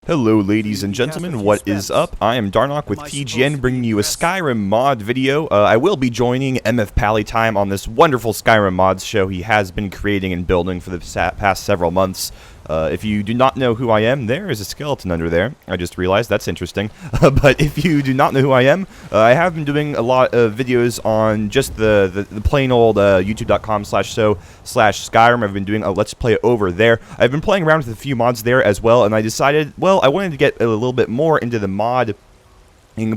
Hello ladies and gentlemen, what is up? I am Darnock with TGN bringing you a Skyrim mod video. I will be joining MF Pallytime on this wonderful Skyrim mods show he has been creating and building for the past several months. If you do not know who I am, there is a skeleton under there. I just realized that's interesting. But if you do not know who I am, I have been doing a lot of videos on just the plain old youtube.com/Skyrim. I've been doing a Let's Play over there. I've been playing around with a few mods there as well, and I decided, well, I wanted to get a little bit more into the mod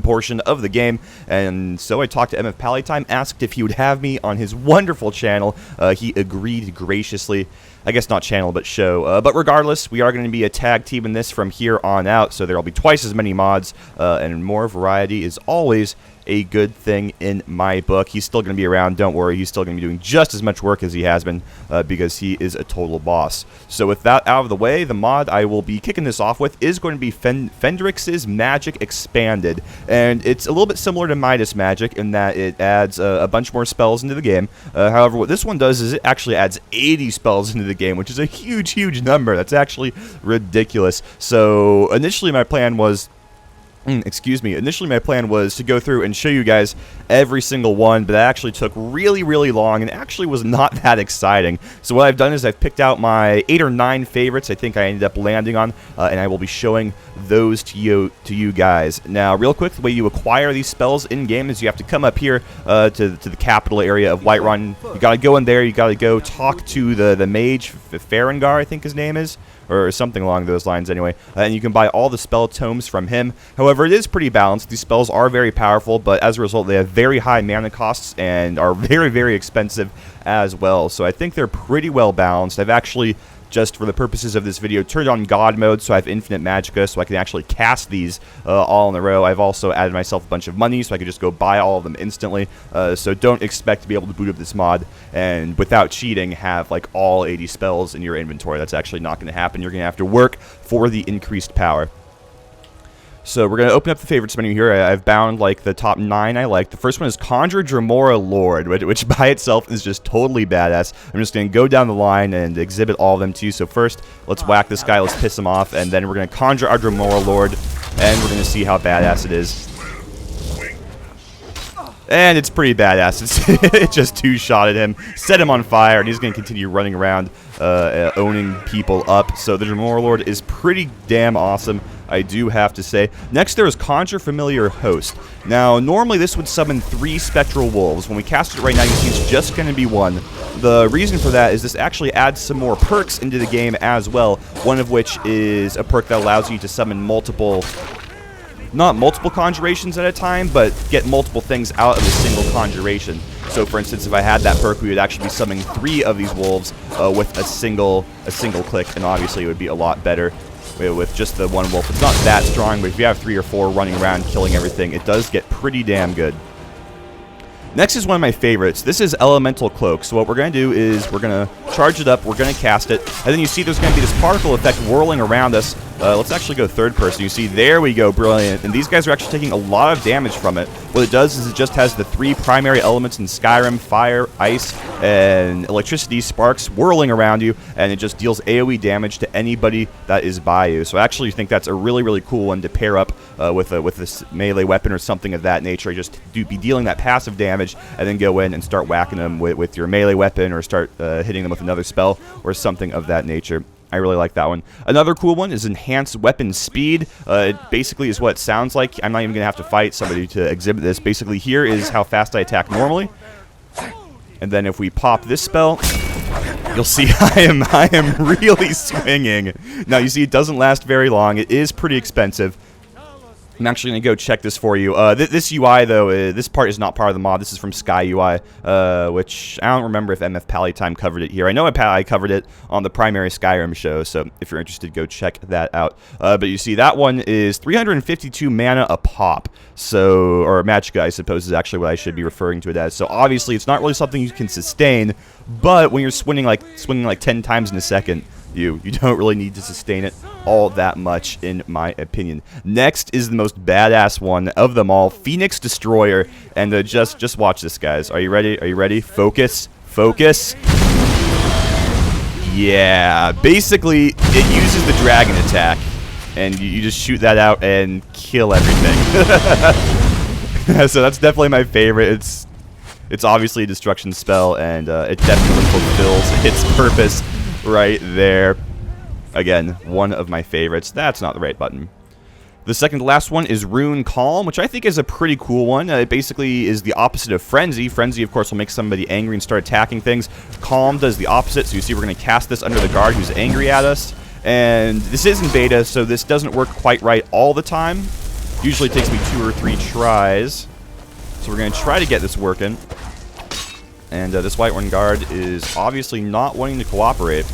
portion of the game, and so I talked to MF Pallytime, asked if he would have me on his wonderful channel. He agreed graciously. I guess not channel, but show. But regardless, we are going to be a tag team in this from here on out, so there will be twice as many mods, and more variety is always a good thing in my book. He's still going to be around, don't worry. He's still going to be doing just as much work as he has been, because he is a total boss. So with that out of the way, the mod I will be kicking this off with is going to be Fendrix's Magic Expanded. And it's a little bit similar to Midas Magic in that it adds a bunch more spells into the game. However, what this one does is it actually adds 80 spells into the game, which is a huge, huge number. That's actually ridiculous. So initially my plan was Initially my plan was to go through and show you guys every single one, but that actually took really, really long and actually was not that exciting. So what I've done is I've picked out my 8 or 9 favorites I think I ended up landing on, and I will be showing those to you guys. Now, real quick, the way you acquire these spells in-game is you have to come up here to the capital area of Whiterun. You gotta go in there, you gotta go talk to the mage, Farengar, I think his name is, or something along those lines anyway, and you can buy all the spell tomes from him. However, it is pretty balanced. These spells are very powerful, but as a result they have very high mana costs and are very, very expensive as well. So I think they're pretty well balanced. I've actually, just for the purposes of this video, turned on God mode, so I have infinite magicka, so I can actually cast these all in a row. I've also added myself a bunch of money, so I can just go buy all of them instantly. So don't expect to be able to boot up this mod and, without cheating, have like all 80 spells in your inventory. That's actually not going to happen. You're going to have to work for the increased power. So we're going to open up the favorites menu here. I've bound like the top 9 I like. The first one is Conjure Dremora Lord, which by itself is just totally badass. I'm just going to go down the line and exhibit all of them to you. So first, let's whack this guy, let's piss him off, and then we're going to conjure our Dremora Lord, and we're going to see how badass it is. And it's pretty badass. It just two-shotted him, set him on fire, and he's going to continue running around, owning people up. So the Dremora Lord is pretty damn awesome, I do have to say. Next, there is Conjure Familiar Host. Now, normally this would summon 3 Spectral Wolves. When we cast it right now, you see it's just going to be 1. The reason for that is this actually adds some more perks into the game as well, one of which is a perk that allows you to summon not multiple conjurations at a time, but get multiple things out of a single conjuration. So for instance, if I had that perk, we would actually be summoning 3 of these wolves with a single click, and obviously it would be a lot better with just the 1 wolf. It's not that strong, but if you have 3 or 4 running around killing everything, it does get pretty damn good. Next is one of my favorites. This is Elemental Cloak. So what we're going to do is we're going to charge it up, we're going to cast it, and then you see there's going to be this particle effect whirling around us. Let's actually go third person. You see, there we go, brilliant. And these guys are actually taking a lot of damage from it. What it does is it just has the 3 primary elements in Skyrim: fire, ice, and electricity, sparks, whirling around you, and it just deals AoE damage to anybody that is by you. So I actually think that's a really, really cool one to pair up with this melee weapon or something of that nature. Just be dealing that passive damage, and then go in and start whacking them with your melee weapon, or start hitting them with another spell or something of that nature. I really like that one. Another cool one is Enhanced Weapon Speed. It basically is what it sounds like. I'm not even going to have to fight somebody to exhibit this. Basically, here is how fast I attack normally. And then if we pop this spell, you'll see I am really swinging. Now, you see, it doesn't last very long. It is pretty expensive. I'm actually going to go check this for you. This UI, though, this part is not part of the mod. This is from Sky UI, which I don't remember if MF Pallytime covered it here. I know I covered it on the primary Skyrim show, so if you're interested, go check that out. But you see, that one is 352 mana a pop. So, or magicka, I suppose, is actually what I should be referring to it as. So obviously, it's not really something you can sustain, but when you're swinging like 10 times in a second, you don't really need to sustain it all that much, in my opinion. Next is the most badass one of them all, Phoenix Destroyer, and just watch this, guys. Are you ready? Are you ready? Focus, focus. Yeah, basically, it uses the dragon attack, and you just shoot that out and kill everything. So that's definitely my favorite. It's obviously a destruction spell, and it definitely fulfills its purpose right there. Again, one of my favorites. That's not the right button. The second to last one is Rune Calm, which I think is a pretty cool one. It basically is the opposite of Frenzy. Frenzy, of course, will make somebody angry and start attacking things. Calm does the opposite, so you see we're going to cast this under the guard who's angry at us. And this is in beta, so this doesn't work quite right all the time. Usually takes me 2 or 3 tries. So we're going to try to get this working. And this White One guard is obviously not wanting to cooperate.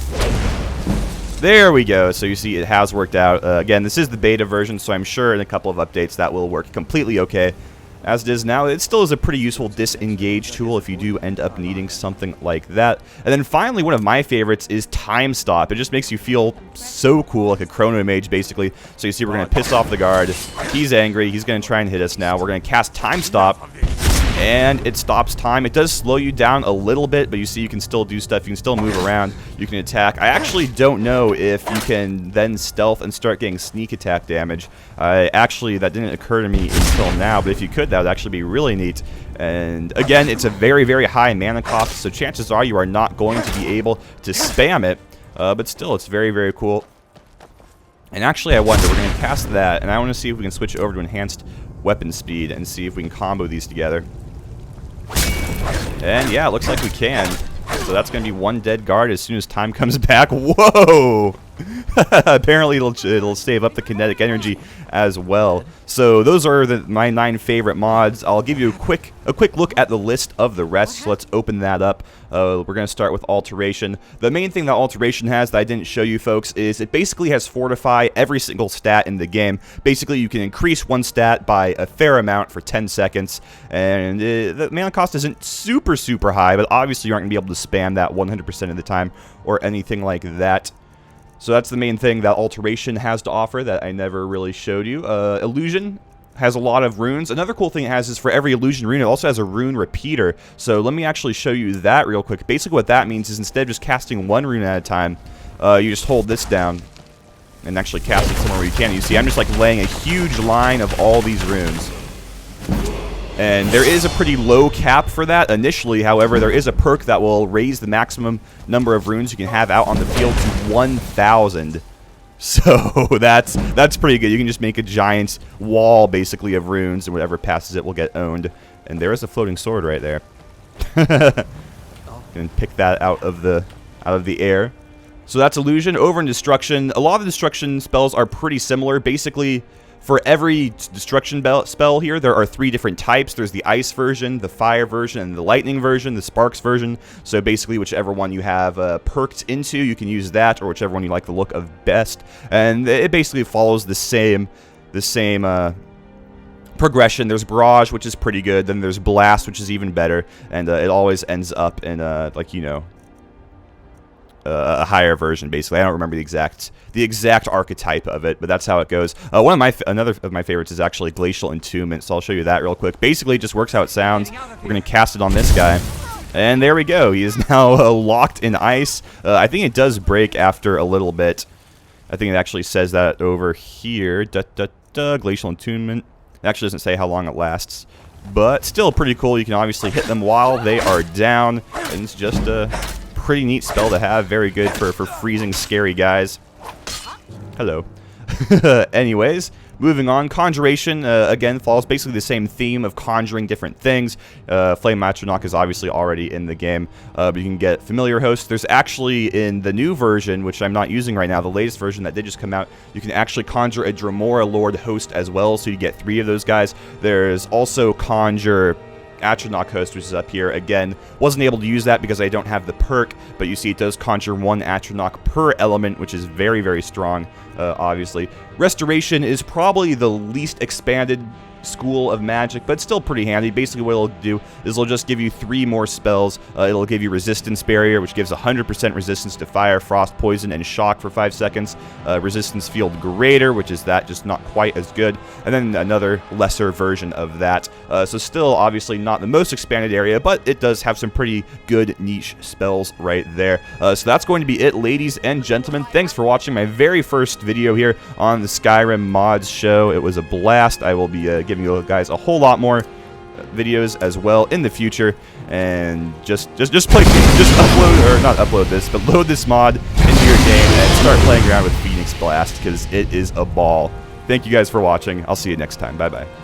There we go. So you see it has worked out. Again, this is the beta version, so I'm sure in a couple of updates that will work completely okay. As it is now, it still is a pretty useful disengage tool if you do end up needing something like that. And then finally, one of my favorites is Time Stop. It just makes you feel so cool, like a Chrono Mage, basically. So you see we're going to piss off the guard. He's angry. He's going to try and hit us now. We're going to cast Time Stop. And it stops time. It does slow you down a little bit, but you see you can still do stuff. You can still move around. You can attack. I actually don't know if you can then stealth and start getting sneak attack damage. Actually, that didn't occur to me until now, but if you could, that would actually be really neat. And again, it's a very, very high mana cost, so chances are you are not going to be able to spam it. But still, it's very, very cool. And actually, I wonder, we're going to cast that, and I want to see if we can switch over to enhanced weapon speed and see if we can combo these together. And yeah, it looks like we can. So that's going to be one dead guard as soon as time comes back. Whoa! Apparently it'll save up the kinetic energy as well. So those are my 9 favorite mods. I'll give you a quick look at the list of the rest. So let's open that up. We're going to start with Alteration. The main thing that Alteration has that I didn't show you folks is it basically has Fortify every single stat in the game. Basically you can increase one stat by a fair amount for 10 seconds. And the mana cost isn't super high, but obviously you aren't going to be able to spam that 100% of the time or anything like that. So that's the main thing that Alteration has to offer that I never really showed you. Illusion has a lot of runes. Another cool thing it has is for every illusion rune, it also has a rune repeater. So let me actually show you that real quick. Basically what that means is instead of just casting one rune at a time, you just hold this down and actually cast it somewhere where you can. You see I'm just like laying a huge line of all these runes. And there is a pretty low cap for that initially. However, there is a perk that will raise the maximum number of runes you can have out on the field to 1,000. So that's pretty good. You can just make a giant wall, basically, of runes, and whatever passes it will get owned. And there is a floating sword right there. And pick that out of the air. So that's Illusion. Over in Destruction, a lot of the Destruction spells are pretty similar. Basically, for every destruction spell here, there are 3 different types. There's the ice version, the fire version, and the lightning version, the sparks version. So basically, whichever one you have perked into, you can use that, or whichever one you like the look of best. And it basically follows the same progression. There's Barrage, which is pretty good. Then there's Blast, which is even better. And it always ends up in, like, you know, a higher version, basically. I don't remember the exact archetype of it, but that's how it goes. Another of my favorites is actually Glacial Entombment, so I'll show you that real quick. Basically, it just works how it sounds. We're going to cast it on this guy, and there we go. He is now locked in ice. I think it does break after a little bit. I think it actually says that over here. Glacial Entombment. It actually doesn't say how long it lasts, but still pretty cool. You can obviously hit them while they are down, and it's just a pretty neat spell to have. Very good for freezing scary guys. Hello. Anyways, moving on. Conjuration, again, follows basically the same theme of conjuring different things. Flame Atronach is obviously already in the game, but you can get Familiar Host. There's actually, in the new version, which I'm not using right now, the latest version that did just come out, you can actually conjure a Dremora Lord Host as well, so you get 3 of those guys. There's also Conjure Atronach Host, which is up here. Again, wasn't able to use that because I don't have the perk, but you see it does conjure 1 Atronach per element, which is very, very strong, obviously. Restoration is probably the least expanded school of magic, but still pretty handy. Basically what it'll do is it'll just give you 3 more spells. It'll give you Resistance Barrier, which gives 100% resistance to fire, frost, poison, and shock for 5 seconds. Resistance Field Greater, which is that, just not quite as good. And then another lesser version of that. So still obviously not the most expanded area, but it does have some pretty good niche spells right there. So that's going to be it, ladies and gentlemen. Thanks for watching my very first video here on the Skyrim Mods show. It was a blast. I will be giving you guys a whole lot more videos as well in the future, and just upload, or not upload this, but load this mod into your game and start playing around with Phoenix Blast, because it is a ball. Thank you guys for watching. I'll see you next time. Bye bye.